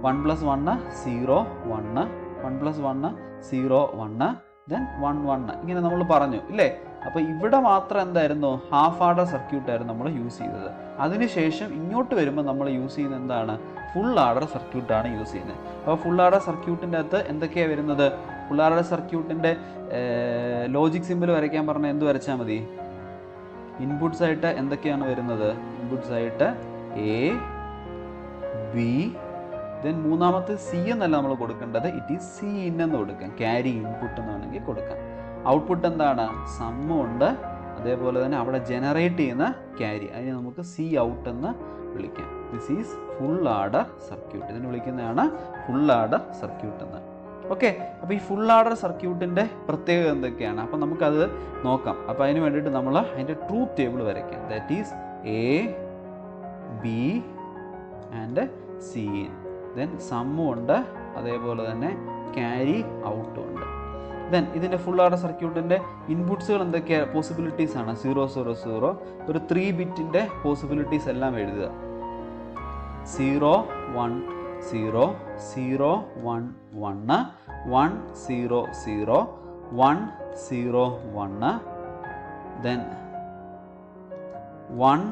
1 + 1 0 1, 1 + 1 0 1, ദെൻ 1 1 ഇങ്ങനെ നമ്മൾ പറഞ്ഞു ഇല്ലേ? അപ്പോൾ ഇവിടെ മാത്രം എന്തായിരുന്നു? ഹാഫ് ആർഡർ സർക്യൂട്ടായിരുന്നു നമ്മൾ യൂസ് ചെയ്തത്. അതിനുശേഷം ഇങ്ങോട്ട് വരുമ്പോൾ നമ്മൾ യൂസ് ചെയ്യുന്നത് എന്താണ്? ഫുൾ ആർഡർ സർക്യൂട്ടാണ് യൂസ് ചെയ്യുന്നത്. അപ്പോൾ ഫുൾ ആർഡർ സർക്യൂട്ടിൻ്റെ അകത്ത് എന്തൊക്കെയാണ് വരുന്നത്? ഫുൾ ആർഡർ സർക്യൂട്ടിൻ്റെ ലോജിക് സിമ്പിൾ വരയ്ക്കാൻ പറഞ്ഞാൽ എന്ത് വരച്ചാൽ മതി? ഇൻപുട്സ് ആയിട്ട് എന്തൊക്കെയാണ് വരുന്നത്? ഇൻപുട്സ് ആയിട്ട് എ ബി, ദെൻ മൂന്നാമത്തെ സി എന്നല്ല നമ്മൾ കൊടുക്കേണ്ടത്, ഇറ്റ് ഈസ് സി ഇൻ എന്ന് കൊടുക്കാം. ക്യാരി ഇൻപുട്ട് എന്നാണെങ്കിൽ കൊടുക്കാം. ഔട്ട്പുട്ട് എന്താണ്? സമ്മ് ഉണ്ട്, അതേപോലെ തന്നെ അവിടെ ജനറേറ്റ് ചെയ്യുന്ന ക്യാരി, അതിനെ നമുക്ക് സി ഔട്ട് എന്ന് വിളിക്കാം. This is full adder circuit. ഇതിന് വിളിക്കുന്നതാണ് ഫുൾ ആർഡർ സർക്യൂട്ട് എന്ന്. ഓക്കെ, അപ്പോൾ ഈ ഫുൾ ആർഡർ സർക്യൂട്ടിൻ്റെ പ്രത്യേകത എന്തൊക്കെയാണ്? അപ്പോൾ നമുക്കത് നോക്കാം. അപ്പോൾ അതിന് വേണ്ടിയിട്ട് നമ്മൾ അതിൻ്റെ ട്രൂത്ത് ടേബിൾ വരയ്ക്കാം. That is A B and C in, then സമ്മും ഉണ്ട്, അതേപോലെ തന്നെ ക്യാരി ഔട്ടും ഉണ്ട്. ദെൻ ഇതിൻ്റെ ഫുൾ ആർഡർ സർക്യൂട്ടിൻ്റെ ഇൻപുട്സുകൾ എന്തൊക്കെയാണ്? പോസിബിലിറ്റീസ് ആണ് 0 0 0. ഒരു 3 ബിറ്റിൻ്റെ പോസിബിലിറ്റീസ് എല്ലാം എഴുതുക. 0 1 0 0 1 1 1 0 0 1 0 1, ദെൻ 1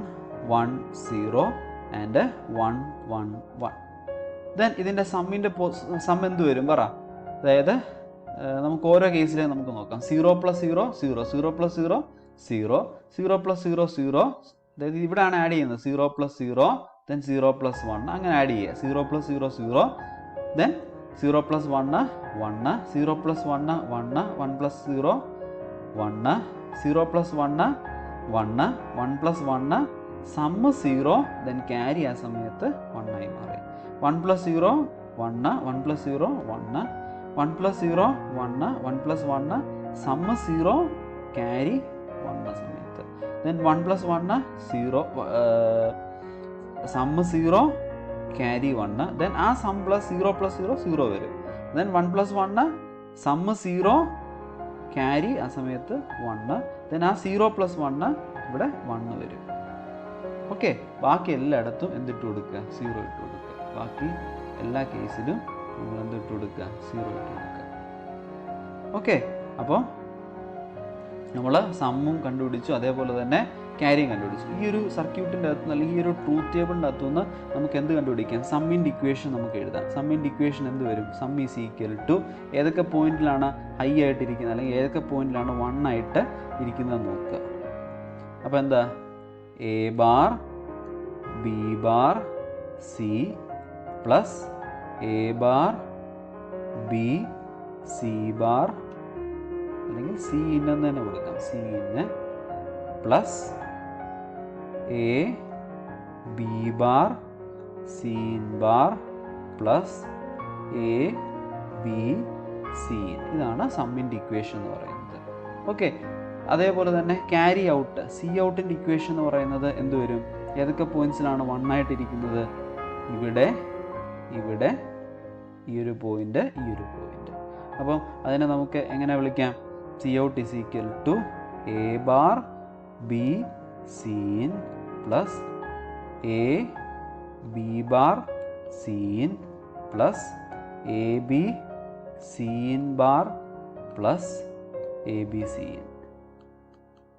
1 0 ആൻഡ് 1 1 1. ദെൻ ഇതിൻ്റെ സമ്മിൻ്റെ സം എന്ത് വരും പറ? അതായത് നമുക്ക് ഓരോ കേസിലും നമുക്ക് നോക്കാം. 0 + 0 0, 0 + 0 0, 0 + 0 0. അതായത് ഇവിടെയാണ് ആഡ് ചെയ്യുന്നത്. 0 + 0, ദെൻ 0 + 1, അങ്ങനെ ആഡ് ചെയ്യുക. 0 + 0 0, ദെൻ 0 + 1 1, 0 + 1 1, 1 + 0 1, 0 + 1 1, 1 + 1, സം 0, ദെൻ ക്യാരി ആ സമയത്ത് 1 ആയി മാറി. 1 + 0 1, 1 + 0 1, 1 + 0 1, 1 + 1, സം 0, ക്യാരി 1 സമയത്ത്. Then 1 + 1 0, sum 0, carry 1. ദെൻ ആ സം പ്ലസ് 0 + 0 0 വരും. ദെൻ 1 + 1 സം 0, ക്യാരി ആ സമയത്ത് 1. ദെൻ ആ 0 + 1 ഇവിടെ 1 വരും. ഓക്കെ, ബാക്കി എല്ലായിടത്തും എന്തിട്ട് കൊടുക്കുക? 0 ഇട്ട് കൊടുക്കുക. ബാക്കി എല്ലാ കേസിലും നമ്മൾ എന്തിട്ട് കൊടുക്കുക? 0 ഇട്ട് കൊടുക്കുക. ഓക്കെ, അപ്പോൾ നമ്മൾ സമ്മും കണ്ടുപിടിച്ചു, അതേപോലെ തന്നെ ക്യാരിയും കണ്ടുപിടിച്ചു. ഈ ഒരു സർക്യൂട്ടിൻ്റെ അകത്ത് നിന്ന് അല്ലെങ്കിൽ ഈ ഒരു ട്രൂത്ത് ടേബിളിൻ്റെ അകത്തു നിന്ന് നമുക്ക് എന്ത് കണ്ടുപിടിക്കാം? സമ്മിൻ്റെ ഇക്വേഷൻ നമുക്ക് എഴുതാം. സമ്മിൻ്റെ ഇക്വേഷൻ എന്ത് വരും? സം ഈസ് ഈക്വൽ ടു ഏതൊക്കെ പോയിന്റിലാണ് ഹൈ ആയിട്ടിരിക്കുന്നത് അല്ലെങ്കിൽ ഏതൊക്കെ പോയിന്റിലാണ് 1 ആയിട്ട് ഇരിക്കുന്നത് നോക്കുക. അപ്പോൾ എന്താ? A bar B bar C plus A bar B C bar, അല്ലെങ്കിൽ സി ഇൻ എന്ന് തന്നെ കൊടുക്കാം. സി ഇന്ന് plus A B bar C in bar plus A B C in. ഇതാണ് സമ്മിൻ്റെ ഇക്വേഷൻ എന്ന് പറയുന്നത്. ഓക്കെ, അതേപോലെ തന്നെ ക്യാരി ഔട്ട്, സി ഔട്ടിൻ്റെ ഇക്വേഷൻ എന്ന് പറയുന്നത് എന്ത് വരും? ഏതൊക്കെ പോയിന്റ്സിലാണ് 1 ആയിട്ടിരിക്കുന്നത്? ഇവിടെ, ഇവിടെ, ഈ ഒരു പോയിന്റ്, ഈ ഒരു പോയിന്റ്. അപ്പം അതിനെ നമുക്ക് എങ്ങനെ വിളിക്കാം? C out is equal to A bar B C in plus A B bar C in plus A B C in bar plus A B C in.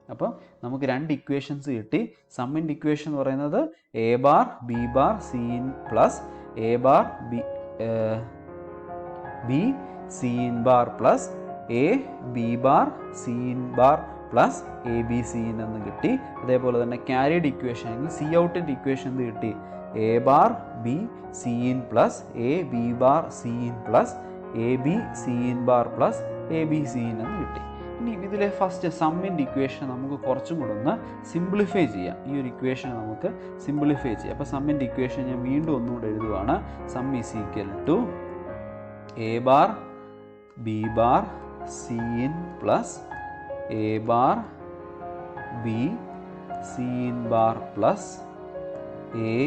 അപ്പോൾ നമുക്ക് 2 ഇക്വേഷൻസ് കിട്ടി. സമ്മിൻ്റെ ഇക്വേഷൻ എന്ന് പറയുന്നത് A bar B bar C in plus A bar B C in bar plus A B bar C in bar plus A B C in എന്ന് കിട്ടി. അതേപോലെ തന്നെ ക്യാരിഡ് ഇക്വേഷൻ അല്ലെങ്കിൽ സി ഔട്ടിൻ്റെ ഇക്വേഷൻ എന്ത് കിട്ടി? A bar B C in plus A B bar C in plus A B C in bar plus A B C in എന്ന് കിട്ടി. ഇനി ഇതിലെ ഫസ്റ്റ് സമ്മിൻ്റെ ഇക്വേഷൻ നമുക്ക് കുറച്ചും കൂടെ ഒന്ന് സിംപ്ലിഫൈ ചെയ്യാം. ഈ ഒരു ഇക്വേഷൻ നമുക്ക് സിംപ്ലിഫൈ ചെയ്യാം. അപ്പോൾ സമ്മിൻ്റെ ഇക്വേഷൻ ഞാൻ വീണ്ടും ഒന്നുകൂടെ എഴുതുവാണ്. Sum is equal to A bar B bar C in plus A bar B C in bar plus A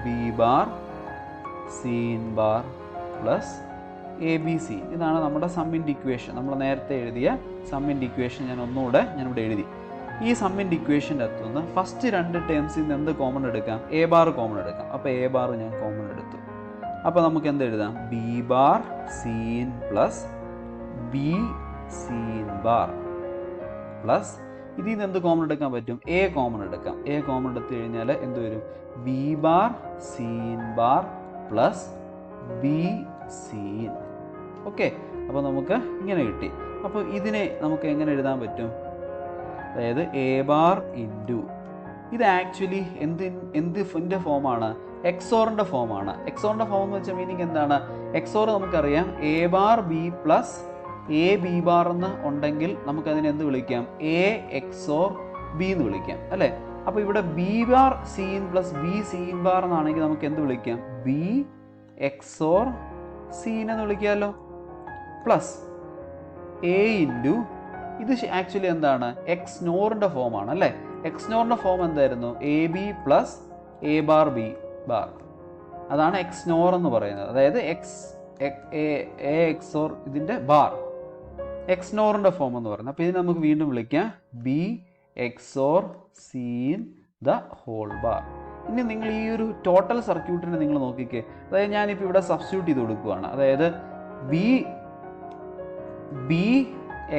B bar C in bar plus A B C. ഇതാണ് നമ്മുടെ സമ്മിൻ്റെ ഇക്വേഷൻ. നമ്മൾ നേരത്തെ എഴുതിയ സമ്മിൻ്റെ ഇക്വേഷൻ ഞാനിവിടെ എഴുതി. ഈ സമ്മിൻ്റെ ഇക്വേഷൻ്റെ അകത്തു നിന്ന് ഫസ്റ്റ് 2 ടേംസിൽ നിന്ന് എന്ത് കോമൺ എടുക്കാം? എ ബാർ കോമൺ എടുക്കാം. അപ്പോൾ എ ബാർ ഞാൻ കോമൺ എടുത്തു. അപ്പോൾ നമുക്ക് എന്ത് എഴുതാം? B bar C in plus B C in bar plus ഇതിൽ നിന്ന് എന്ത് കോമൺ എടുക്കാൻ പറ്റും? എ കോമൺ എടുക്കാം. എ കോമൺ എടുത്തു കഴിഞ്ഞാൽ എന്ത് വരും? B bar C in bar plus B C in. Okay, അപ്പോൾ നമുക്ക് ഇങ്ങനെ കിട്ടി. അപ്പോൾ ഇതിനെ നമുക്ക് എങ്ങനെ എഴുതാൻ പറ്റും? അതായത് എ ബാർ ഇൻറ്റു ഇത് ആക്ച്വലി എന്തിൻ്റെ ഫോമാണ്? എക്സോറിൻ്റെ ഫോമാണ്. എക്സോറിൻ്റെ ഫോം എന്ന് വെച്ചാൽ മീനിങ് എന്താണ്? എക്സോർ നമുക്കറിയാം A bar B plus A B bar എന്ന് ഉണ്ടെങ്കിൽ നമുക്കതിനെ എന്ത് വിളിക്കാം? എ എക്സോർ ബി എന്ന് വിളിക്കാം, അല്ലേ? അപ്പോൾ ഇവിടെ B bar C in plus B C in bar എന്നാണെങ്കിൽ നമുക്ക് എന്ത് വിളിക്കാം? ബി എക്സോർ സി എന്ന് വിളിക്കാമല്ലോ. പ്ലസ് എ ഇൻറ്റു ഇത് ആക്ച്വലി എന്താണ്? എക്സ് നോറിൻ്റെ ഫോമാണ്, അല്ലേ? എക്സ് നോറിൻ്റെ ഫോം എന്തായിരുന്നു? A B plus A bar B bar. അതാണ് എക്സ് നോർ എന്ന് പറയുന്നത്. അതായത് എ എക്സോർ ഇതിൻ്റെ ബാർ എക്സ് നോറിൻ്റെ ഫോം എന്ന് പറയുന്നത്. അപ്പോൾ ഇത് നമുക്ക് വീണ്ടും വിളിക്കാം B XOR C in the whole bar. ഇനി നിങ്ങൾ ഈ ഒരു ടോട്ടൽ സർക്യൂട്ടിനെ നിങ്ങൾ നോക്കിക്കേ. അതായത് ഞാനിപ്പോൾ ഇവിടെ സബ്സ്റ്റിറ്റ്യൂട്ട് ചെയ്ത് കൊടുക്കുകയാണ്. അതായത് ബി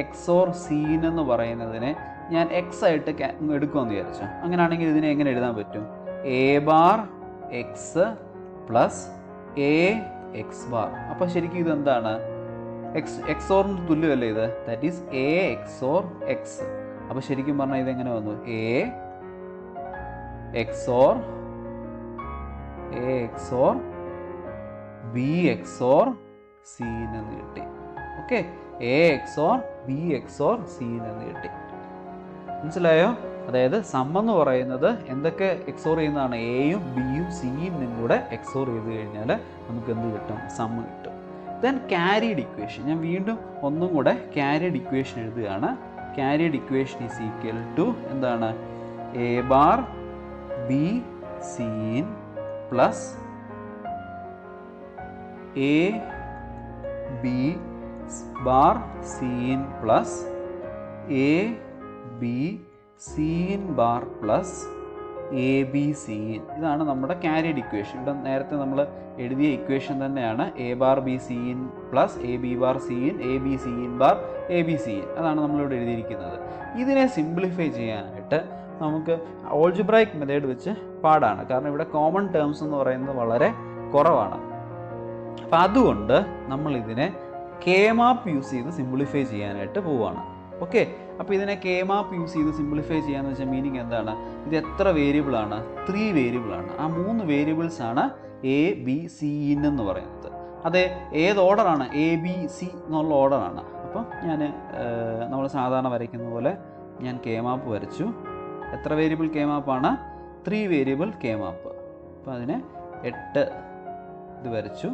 എക്സോർ സീൻ എന്ന് പറയുന്നതിനെ ഞാൻ എക്സ് ആയിട്ട് എടുക്കുമെന്ന് വിചാരിച്ചു. അങ്ങനെയാണെങ്കിൽ ഇതിനെ എങ്ങനെ എഴുതാൻ പറ്റും? A bar X plus A X bar. അപ്പോൾ ശരിക്കും ഇതെന്താണ്? എക്സോറിന് തുല്യമല്ലേ ഇത്? That is A XOR X. അപ്പോൾ ശരിക്കും പറഞ്ഞാൽ ഇതെങ്ങനെ വന്നു? A XOR B XOR C in എന്ന് കിട്ടി. Okay, A XOR B XOR C in എന്ന് കിട്ടി. മനസ്സിലായോ? അതായത് സം എന്ന് പറയുന്നത് എന്തൊക്കെ എക്സോർ ചെയ്യുന്നതാണ്? എയും ബിയും സിയും കൂടെ എക്സോർ ചെയ്ത് കഴിഞ്ഞാൽ നമുക്ക് എന്ത് കിട്ടും? സം കിട്ടും. Then carried equation. ഞാൻ വീണ്ടും ഒന്നും കൂടെ ക്യാരിഡ് ഇക്വേഷൻ എഴുതുകയാണ്. Carried equation is equal to എന്താണ്? A bar B C in plus A B bar C in plus A B C in bar plus A B C in. ഇതാണ് നമ്മുടെ ക്യാരിഡ് ഇക്വേഷൻ. ഇവിടെ നേരത്തെ നമ്മൾ എഴുതിയ ഇക്വേഷൻ തന്നെയാണ്. A bar B C in plus A B bar C in A B C in bar A B scene. അതാണ് നമ്മളിവിടെ എഴുതിയിരിക്കുന്നത്. ഇതിനെ സിംപ്ലിഫൈ ചെയ്യാനായിട്ട് നമുക്ക് ഓൾജിബ്രൈക് മെത്തേഡ് വെച്ച് പാടാണ്. കാരണം ഇവിടെ കോമൺ ടേംസ് എന്ന് പറയുന്നത് വളരെ കുറവാണ്. അപ്പം അതുകൊണ്ട് നമ്മൾ ഇതിനെ കെ മാപ്പ് യൂസ് ചെയ്ത് സിംപ്ലിഫൈ ചെയ്യാനായിട്ട് പോവുകയാണ്. ഓക്കെ, അപ്പോൾ ഇതിനെ കെ മാപ്പ് യൂസ് ചെയ്ത് സിംപ്ലിഫൈ ചെയ്യാന്ന് വെച്ചാൽ മീനിങ് എന്താണ്? ഇത് എത്ര വേരിയബിൾ ആണ്? 3 വേരിയബിൾ ആണ്. ആ 3 വേരിയബിൾസ് ആണ് എ ബി സി എന്ന് പറയുന്നത്. അതെ, ഏത് ഓർഡറാണ്? എ ബി സി എന്നുള്ള ഓർഡറാണ്. അപ്പം നമ്മൾ സാധാരണ വരയ്ക്കുന്ന പോലെ ഞാൻ കെ മാപ്പ് വരച്ചു. എത്ര വേരിയബിൾ കെ മാപ്പാണ്? 3 വേരിയബിൾ കെ മാപ്പ്. അപ്പം അതിനെ 8 ഇത് വരച്ചു.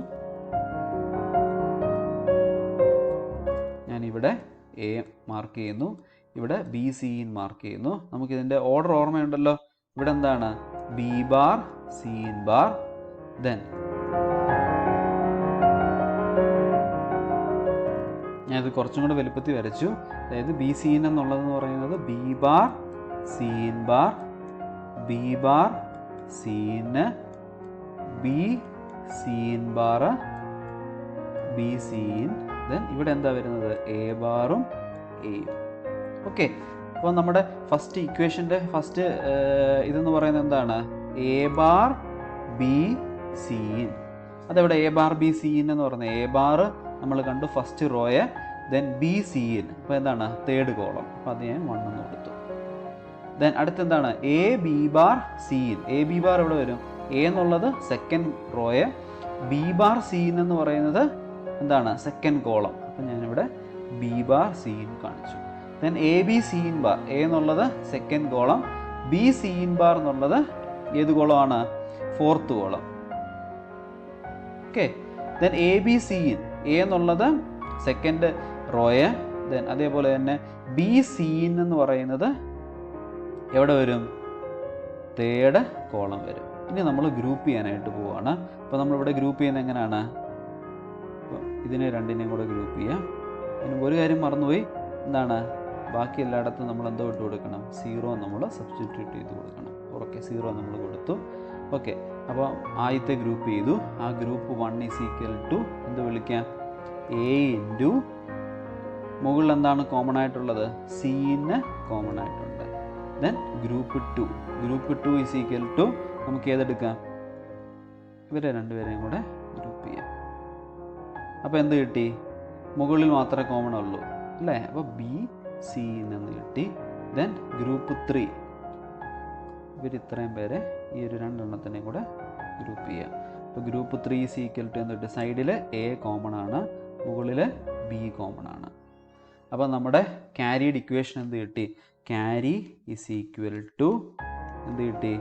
ഞാനിവിടെ എ മാർക്ക് ചെയ്യുന്നു, ഇവിടെ ബി സി മാർക്ക് ചെയ്യുന്നു. നമുക്കിതിൻ്റെ ഓർഡർ ഓർമ്മയുണ്ടല്ലോ. ഇവിടെ എന്താണ്? B bar C in bar. Then ഞാനിത് കുറച്ചും കൂടെ വലുപ്പത്തിൽ വരച്ചു. അതായത് ബി സീൻ എന്നുള്ളതെന്ന് പറയുന്നത് B bar C in bar B bar സീന് B C in bar B C in. Then ഇവിടെ എന്താ വരുന്നത്? എ ബാറും എയും. ഓക്കെ, അപ്പോൾ നമ്മുടെ ഫസ്റ്റ് ഇക്വേഷൻ്റെ ഫസ്റ്റ് ഇതെന്ന് പറയുന്നത് എന്താണ്? A bar B C in. അതെവിടെ? എ ബാർ ബി സീൻ എന്ന് പറയുന്നത് എ ബാർ നമ്മൾ കണ്ടു ഫസ്റ്റ് റോയെ. ദെൻ ബി സീൻ, അപ്പോൾ എന്താണ്? Third column. അപ്പോൾ അത് ഞാൻ 1 എന്ന് കൊടുത്തു. ദെൻ അടുത്തെന്താണ്? A B bar C in. A B bar എവിടെ വരും? എ എന്നുള്ളത് സെക്കൻഡ് റോയെ, ബി ബാർ സീൻ എന്ന് പറയുന്നത് എന്താണ്? Second column. അപ്പം ഞാനിവിടെ ബി ബാർ സീൻ കാണിച്ചു. Then A B C in bar. A എന്നുള്ളത് second column, B C in bar എന്നുള്ളത് ഏത് കോളമാണ്? Fourth column. Okay, then A B C in. A എന്നുള്ളത് സെക്കൻഡ് റോയെ. ദെൻ അതേപോലെ തന്നെ ബി സീൻ എന്ന് പറയുന്നത് എവിടെ വരും? തേർഡ് കോളം വരും. ഇനി നമ്മൾ ഗ്രൂപ്പ് ചെയ്യാനായിട്ട് പോവുകയാണ്. അപ്പോൾ നമ്മളിവിടെ ഗ്രൂപ്പ് ചെയ്യുന്നത് എങ്ങനെയാണ്? അപ്പോൾ ഇതിനെ രണ്ടിനെയും കൂടെ ഗ്രൂപ്പ് ചെയ്യാം. അതിന് ഒരു കാര്യം മറന്നുപോയി. എന്താണ്? ബാക്കി എല്ലായിടത്തും നമ്മൾ എന്തോ ഇട്ട് കൊടുക്കണം? 0 നമ്മൾ സബ്സ്റ്റിറ്റ്യൂട്ട് ചെയ്ത് കൊടുക്കണം. ഓക്കെ, 0 നമ്മൾ കൊടുത്തു. ഓക്കെ, അപ്പോൾ ആദ്യത്തെ ഗ്രൂപ്പ് ചെയ്തു. ആ ഗ്രൂപ്പ് 1 ഈസ് ഈക്വൽ ടു എന്ത് വിളിക്കാം? എ ഇൻറ്റു മുകളിൽ എന്താണ് കോമൺ ആയിട്ടുള്ളത്? സീന് കോമൺ ആയിട്ടുണ്ട്. Then group 2 is equal to നമുക്ക് ഏതെടുക്കാം? ഇവരെ രണ്ടുപേരെയും കൂടെ ഗ്രൂപ്പ് ചെയ്യാം. അപ്പോൾ എന്ത് കിട്ടി? മുകളിൽ മാത്രമേ കോമൺ ഉള്ളൂ അല്ലേ? അപ്പോൾ ബി സി എന്ന് കിട്ടി. ദെൻ ഗ്രൂപ്പ് 3 ഇവർ ഇത്രയും പേരെ ഈ ഒരു 2 എണ്ണത്തിനെയും കൂടെ ഗ്രൂപ്പ് ചെയ്യാം. അപ്പോൾ ഗ്രൂപ്പ് 3 ഈസ് ഈക്വൽ ടു എന്നിട്ട് സൈഡിൽ എ കോമൺ ആണ്, മുകളിൽ ബി കോമൺ ആണ്. അപ്പോൾ നമ്മുടെ ക്യാരിഡ് ഇക്വേഷൻ എന്ത് കിട്ടി? ക്യാരി ഈസ് ഈക്വൽ ടു എന്ത് കിട്ടി?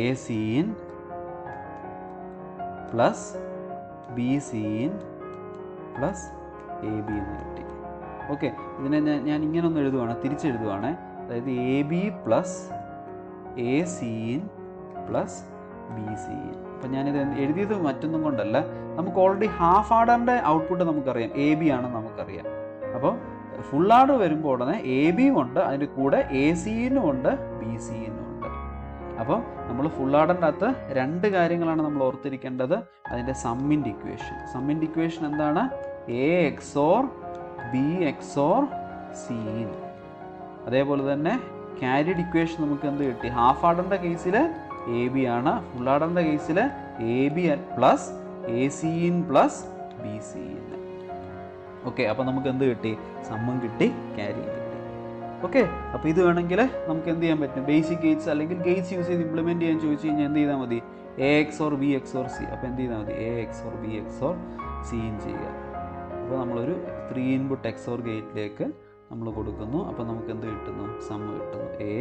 A C in plus B C in plus A B എന്ന് കിട്ടി. ഓക്കെ, ഇതിനെ ഞാൻ ഇങ്ങനെ ഒന്ന് എഴുതുവാണ്, തിരിച്ചെഴുതുവാണ്. അതായത് A B plus A C in plus B C in. അപ്പം ഞാനിത് എഴുതിയത് മറ്റൊന്നും കൊണ്ടല്ല, നമുക്ക് ഓൾറെഡി ഹാഫ് ആർഡറിൻ്റെ ഔട്ട്പുട്ട് നമുക്കറിയാം, എ ബി ആണെന്ന് നമുക്കറിയാം. അപ്പോൾ ഫുൾ ആർഡർ വരുമ്പോൾ ഉടനെ എ ബിയും ഉണ്ട്, അതിൻ്റെ കൂടെ എ സീനും ഉണ്ട്, ബി സീനും ഉണ്ട്. അപ്പോൾ നമ്മൾ ഫുൾ ആർഡറിൻ്റെ അകത്ത് 2 കാര്യങ്ങളാണ് നമ്മൾ ഓർത്തിരിക്കേണ്ടത്. അതിൻ്റെ സമ്മിൻ്റെ ഇക്വേഷൻ എന്താണ്? A XOR B XOR C in. അതേപോലെ തന്നെ ക്യാരിഡ് ഇക്വേഷൻ നമുക്ക് എന്ത് കിട്ടി? ഹാഫ് ആർഡറിൻ്റെ കേസിൽ എ ബി ആണ്, ഫുൾ ആർഡറിൻ്റെ കേസിൽ A B plus A C in plus B C in. Okay, അപ്പോൾ നമുക്ക് എന്ത് കിട്ടി? സമ്മും കിട്ടി, ക്യാരിയും കിട്ടി. ഓക്കെ, അപ്പോൾ ഇത് വേണമെങ്കിൽ നമുക്ക് എന്ത് ചെയ്യാൻ പറ്റും? ബേസിക് ഗേറ്റ്സ് അല്ലെങ്കിൽ ഗേറ്റ്സ് യൂസ് ചെയ്ത് ഇംപ്ലിമെൻറ്റ് ചെയ്യാൻ ചോദിച്ചു കഴിഞ്ഞാൽ എന്ത് ചെയ്താൽ മതി? A XOR B XOR C. അപ്പോൾ എന്ത് ചെയ്താൽ മതി? A XOR B XOR C in ചെയ്യുക. അപ്പോൾ നമ്മളൊരു 3 ഇൻപുട്ട് എക്സ് ഓർ ഗേറ്റിലേക്ക് നമ്മൾ കൊടുക്കുന്നു. അപ്പോൾ നമുക്ക് എന്ത് കിട്ടുന്നു? സമ്മ് കിട്ടുന്നു, എ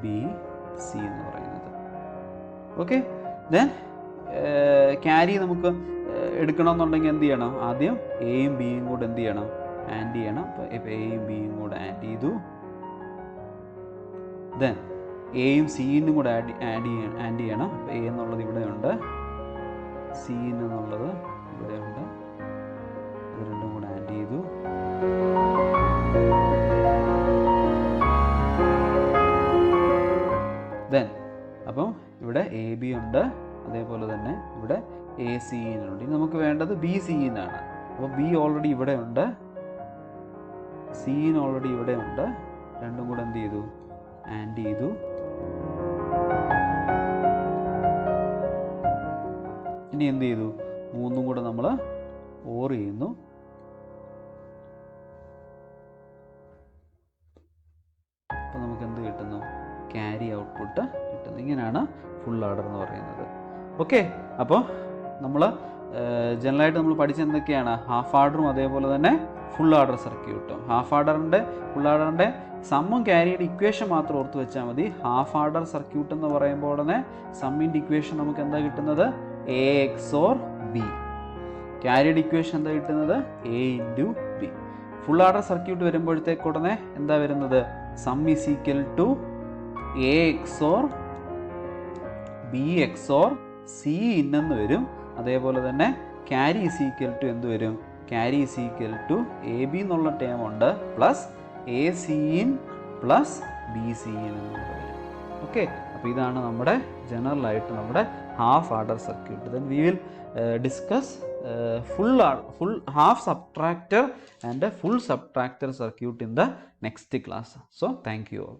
ബി സി എന്ന് പറയുന്നത്. ഓക്കെ, ദെൻ ക്യാരി നമുക്ക് എടുക്കണമെന്നുണ്ടെങ്കിൽ എന്ത് ചെയ്യണം? ആദ്യം എയും ബിയും കൂടെ എന്ത് ചെയ്യണം? ആഡ് ചെയ്യണം. അപ്പോൾ എയും ബിയും കൂടെ ആഡ് ചെയ്തു. ദെൻ എയും സിയും കൂടെ ആഡ് ചെയ്യണം. അപ്പോൾ എ എന്നുള്ളത് ഇവിടെയുണ്ട്, സി എന്നുള്ളത് ഇവിടെയുണ്ട്. ഇത് രണ്ടും കൂടെ ആഡ് ചെയ്തു. ദെൻ അപ്പം ഇവിടെ എ ബി ഉണ്ട്, അതേപോലെ തന്നെ ഇവിടെ എ സി ഉണ്ട്. ഇനി നമുക്ക് വേണ്ടത് ബി സി ആണ്. അപ്പോൾ ബി ഓൾറെഡി ഇവിടെ ഉണ്ട്, സി ഓൾറെഡി ഇവിടെ ഉണ്ട്. രണ്ടും കൂടെ എന്ത് ചെയ്തു? ആഡ് ചെയ്തു. ഇനി എന്ത് ചെയ്തു? മൂന്നും കൂടെ നമ്മൾ ഓർ ചെയ്യുന്നു. അപ്പോൾ നമുക്ക് എന്ത് കിട്ടുന്നു? ക്യാരി ഔട്ട്പുട്ട് കിട്ടുന്നു. ഇങ്ങനെയാണ് ഫുൾ ആർഡർ എന്ന് പറയുന്നത്. ഓക്കെ, അപ്പോൾ നമ്മൾ ജനറലായിട്ട് നമ്മൾ പഠിച്ച എന്തൊക്കെയാണ്? ഹാഫ് ആർഡറും അതേപോലെ തന്നെ ഫുൾ ആർഡർ സർക്യൂട്ടും. ഹാഫ് ആർഡറിൻ്റെ ഫുൾ ആർഡറിൻ്റെ സമ്മും ക്യാരിയുടെ ഇക്വേഷൻ മാത്രം ഓർത്ത് വെച്ചാൽ മതി. ഹാഫ് ആർഡർ സർക്യൂട്ട് എന്ന് പറയുമ്പോൾ ഉടനെ സമ്മിൻ്റെ ഇക്വേഷൻ നമുക്ക് എന്താ കിട്ടുന്നത്? A XOR B. ക്യാരിയുടെ ഇക്വേഷൻ എന്താ കിട്ടുന്നത്? A into B. Full adder circuit വരുമ്പോഴത്തേക്ക് ഉടനെ എന്താ വരുന്നത്? Sum is equal to A XOR B XOR C ഇന്നെന്ന് വരും. അതേപോലെ തന്നെ ക്യാരി ഈസ് ഈക്വൽ ടു എന്ത് വരും? Carry is equal to A B എന്നുള്ള ടേം ഉണ്ട് plus A C in plus B C in എന്ന് വരും. ഓക്കെ, അപ്പോൾ ഇതാണ് നമ്മുടെ ജനറലായിട്ട് നമ്മുടെ half adder circuit. Then we will discuss full half subtractor and a full subtractor circuit in the next class. So thank you all.